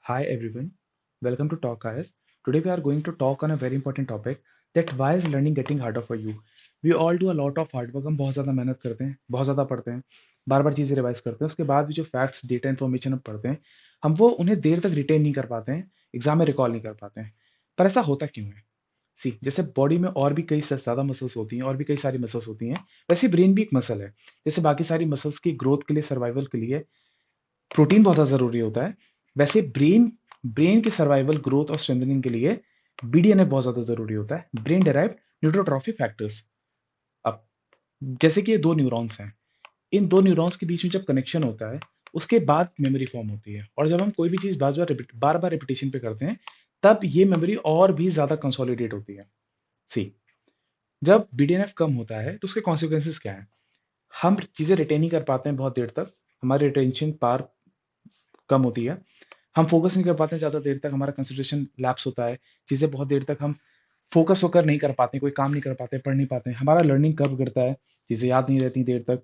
Hi everyone, welcome to Talk IS. Today we are going to talk on a very important topic that why is learning getting harder for you? We all do a lot of hard work. हम बहुत ज़्यादा मेहनत करते हैं, बहुत ज़्यादा पढ़ते हैं, बार बार चीज़ें रिवाइज करते हैं, उसके बाद भी जो फैक्ट्स, डेटा, इन्फॉर्मेशन हम पढ़ते हैं, हम वो उन्हें देर तक रिटेन नहीं कर पाते हैं, एग्जाम में रिकॉल नहीं कर पाते हैं। पर ऐसा होता क्यों है? सी जैसे बॉडी में और भी कई ज़्यादा मसल्स होती हैं और भी कई सारी मसल्स होती हैं, वैसे ब्रेन भी एक मसल है। जैसे बाकी सारी मसल्स की ग्रोथ के लिए, सर्वाइवल के लिए प्रोटीन बहुत ज़्यादा ज़रूरी होता है, वैसे ब्रेन ब्रेन के सर्वाइवल, ग्रोथ और स्ट्रेंथनिंग के लिए बीडीएनएफ बहुत ज़्यादा ज़रूरी होता है, ब्रेन डेराइव्ड न्यूरोट्रॉफिक फैक्टर्स। अब जैसे कि ये दो न्यूरॉन्स हैं, इन दो न्यूरॉन्स के बीच में जब कनेक्शन होता है, उसके बाद मेमोरी फॉर्म होती है, और जब हम कोई भी चीज़ बार बार रिपीटेशन पे करते हैं, तब ये मेमोरी और भी ज़्यादा कंसोलिडेट होती है। सी जब बीडीएनएफ कम होता है तो उसके कॉन्सिक्वेंसेस क्या है? हम चीज़ें रिटेन नहीं कर पाते हैं बहुत देर तक, हमारी रिटेंशन पावर कम होती है, हम फोकस नहीं कर पाते हैं ज़्यादा देर तक, हमारा कंसंट्रेशन लैप्स होता है, चीज़ें बहुत देर तक हम फोकस होकर नहीं कर पाते, कोई काम नहीं कर पाते, पढ़ नहीं पाते हैं, हमारा लर्निंग कर्व गिरता है, चीज़ें याद नहीं रहती देर तक,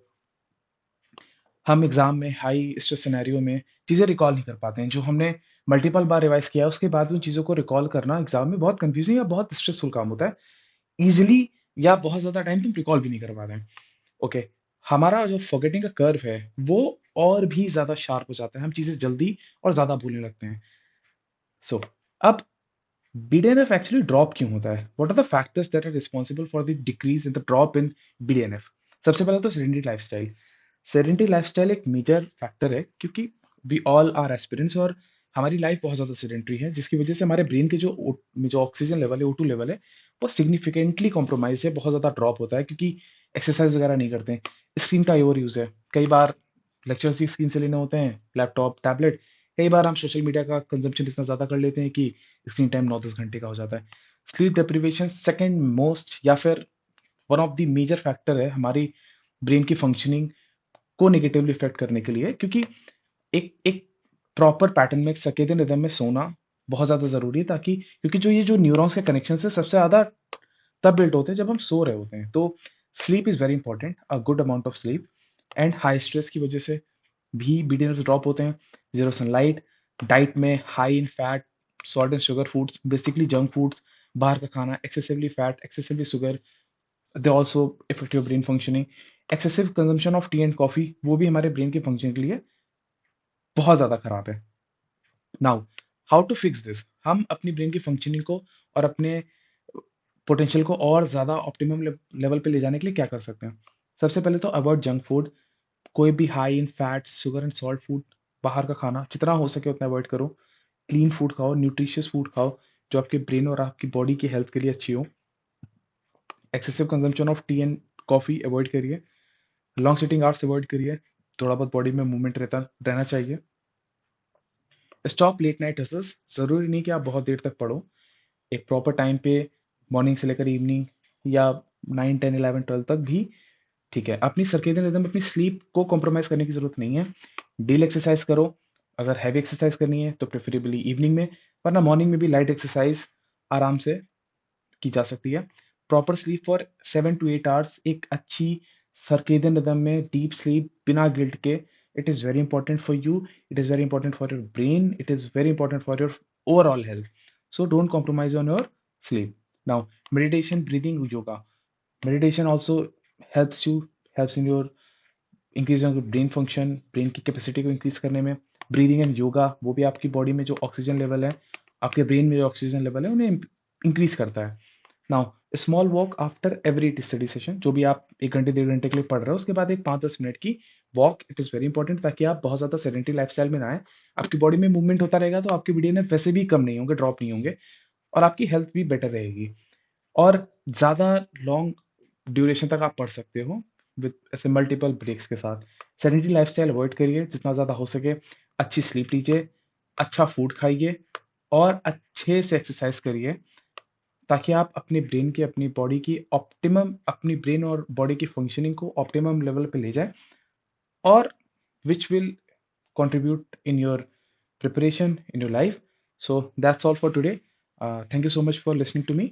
हम एग्जाम में हाई स्ट्रेस सिनेरियो में चीज़ें रिकॉल नहीं कर पाते हैं, जो हमने मल्टीपल बार रिवाइज किया है, उसके बाद भी उन चीज़ों को रिकॉल करना एग्जाम में बहुत कंफ्यूजिंग या बहुत स्ट्रेसफुल काम होता है, ईजिली या बहुत ज़्यादा टाइम तुम रिकॉल भी नहीं कर पाते हैं। ओके, हमारा जो फॉरगेटिंग का कर्व है वो और भी ज़्यादा शार्प हो जाता है, हम चीज़ें जल्दी और ज़्यादा भूलने लगते हैं। सो अब BDNF एक्चुअली ड्रॉप क्यों होता है? What are the factors that are responsible for the decrease in the drop in BDNF? सबसे पहले तो सेडेंटरी लाइफस्टाइल। सेडेंटरी लाइफस्टाइल एक मेजर फैक्टर है, क्योंकि वी ऑल आर एस्पिरेंट्स और हमारी लाइफ बहुत ज़्यादा सेडेंटरी है, जिसकी वजह से हमारे ब्रेन के जो ऑक्सीजन लेवल है, O2 लेवल है, वो सिग्निफिकेंटली कॉम्प्रोमाइज है, बहुत ज़्यादा ड्रॉप होता है, क्योंकि एक्सरसाइज वगैरह नहीं करते हैं, स्क्रीन का ओवर यूज़ है, कई बार लेक्चर्स ही स्क्रीन से लेने होते हैं, लैपटॉप, टैबलेट, कई बार हम सोशल मीडिया का कंजम्पशन इतना ज़्यादा कर लेते हैं कि स्क्रीन टाइम 9-10 घंटे का हो जाता है। स्लीप डिप्रीवेशन सेकंड मोस्ट या फिर one of the major factor है हमारी ब्रेन की फंक्शनिंग को नेगेटिवली इफेक्ट करने के लिए, क्योंकि एक एक प्रॉपर पैटर्न में, एक सर्केडियन रिदम में सोना बहुत ज़्यादा ज़रूरी है, ताकि क्योंकि जो ये जो न्यूरॉन्स के कनेक्शन है सबसे ज़्यादा तब बिल्ड होते हैं जब हम सो रहे होते हैं, तो sleep is very important, a good amount of sleep. And high stress की वजह से भी बीडीएनएफ ड्रॉप होते हैं। जीरो सनलाइट, डाइट में high in fat, salt and sugar foods, basically junk foods, बाहर का खाना, excessively fat, excessively sugar, they also effect your brain functioning. Excessive consumption of T and coffee, वो भी हमारे brain के फंक्शन के लिए बहुत ज़्यादा खराब है। Now how to fix this? हम अपनी ब्रेन की फंक्शनिंग को और अपने पोटेंशियल को और ज़्यादा ऑप्टिमम लेवल पे ले जाने के लिए क्या कर सकते हैं? सबसे पहले तो अवॉइड जंक फूड, कोई भी high in fat, sugar and salt food, बाहर का खाना जितना हो सके उतना अवॉइड करो। क्लीन फूड खाओ, न्यूट्रिशियस फूड खाओ, जो आपके ब्रेन और आपकी बॉडी की हेल्थ के लिए अच्छी हो। Excessive consumption of T and coffee avoid करिए। लॉन्ग सिटिंग आवर्स अवॉइड करिए। थोड़ा बहुत बॉडी में मूवमेंट रहना चाहिए। स्टॉप लेट नाइट हसल्स, ज़रूरी नहीं कि आप बहुत देर तक पढ़ो, एक प्रॉपर टाइम पे, मॉर्निंग से लेकर इवनिंग या 9, 10, 11, 12 तक भी ठीक है। अपनी सर्केडियन रिदम, अपनी स्लीप को कॉम्प्रोमाइज़ करने की ज़रूरत नहीं है। डेली एक्सरसाइज करो, अगर हैवी एक्सरसाइज करनी है तो प्रेफरेबली इवनिंग में, वरना मॉर्निंग में भी लाइट एक्सरसाइज आराम से की जा सकती है। Proper sleep for 7 to 8 hours, एक अच्छी सर्केडियन रिदम में डीप स्लीप बिना गिल्ट के, it is very important for you, it is very important for your brain, it is very important for your overall health. So don't compromise on your sleep. Now, meditation, breathing, yoga. Meditation also helps you, helps in your increase your brain function, brain की capacity को increase करने में। Breathing and yoga, वो भी आपकी body में जो oxygen level है, आपके ब्रेन में जो ऑक्सीजन लेवल है, उन्हें इंक्रीज करता है। Now small walk after every study session, जो भी आप 1 घंटे 1.5 घंटे के लिए पढ़ रहे हो, उसके बाद एक 5-10 मिनट की walk, it is very important, ताकि आप बहुत ज़्यादा सेडेंटरी लाइफस्टाइल में ना आए। आपकी बॉडी में मूवमेंट होता रहेगा तो आपकी बीडीएनएफ वैसे भी कम नहीं होंगे, ड्रॉप नहीं होंगे, और आपकी हेल्थ भी बेटर रहेगी, और ज़्यादा लॉन्ग ड्यूरेशन तक आप पढ़ सकते हो विद ऐसे मल्टीपल ब्रेक्स के साथ। सेडेंटरी लाइफस्टाइल अवॉइड करिए जितना ज़्यादा हो सके, अच्छी स्लीप लीजिए, अच्छा फूड खाइए, और अच्छे से एक्सरसाइज करिए, ताकि आप अपने ब्रेन की, अपनी बॉडी की ऑप्टिमम, अपनी ब्रेन और बॉडी की फंक्शनिंग को ऑप्टिमम लेवल पे ले जाए, और which will contribute in your preparation in your life. So that's all for today. Thank you so much for listening to me.